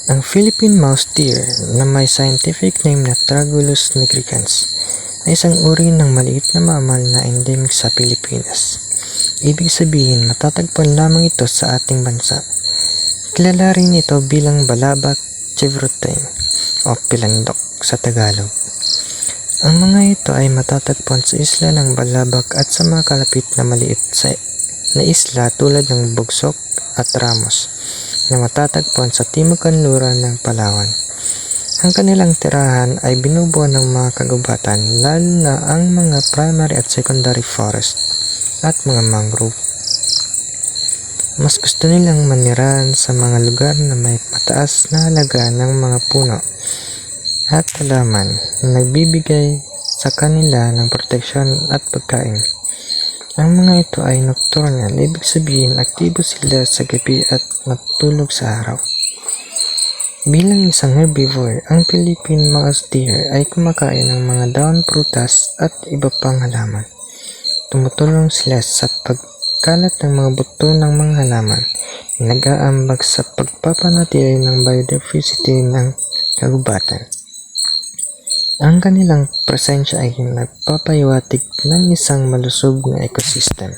Ang Philippine mouse deer na may scientific name na Tragulus nigricans ay isang uri ng maliit na mammal na endemic sa Pilipinas. Ibig sabihin, matatagpuan lamang ito sa ating bansa. Kilala rin ito bilang balabak chevrotain o pilandok sa Tagalog. Ang mga ito ay matatagpuan sa isla ng Balabak at sa mga kalapit na maliit na isla tulad ng Bugsok at Ramos na matatagpuan sa timog kanluran ng Palawan. Ang kanilang tirahan ay binubuo ng mga kagubatan, lalo na ang mga primary at secondary forest at mga mangrove. Mas gusto nilang manirahan sa mga lugar na may mataas na halaga ng mga puno at halaman na nagbibigay sa kanila ng proteksyon at pagkain. Ang mga ito ay nocturnal, ibig sabihin aktibo sila sa gabi at matulog sa araw. Bilang isang herbivore, ang Philippine mouse deer ay kumakain ng mga dahon, prutas at iba pang halaman. Tumutulong sila sa pagkalat ng mga buto ng mga halaman, nag-aambag sa pagpapanatili ng biodiversity ng kagubatan. Ang kanilang presensya ay nagpapahiwatig ng isang malusog na ecosystem.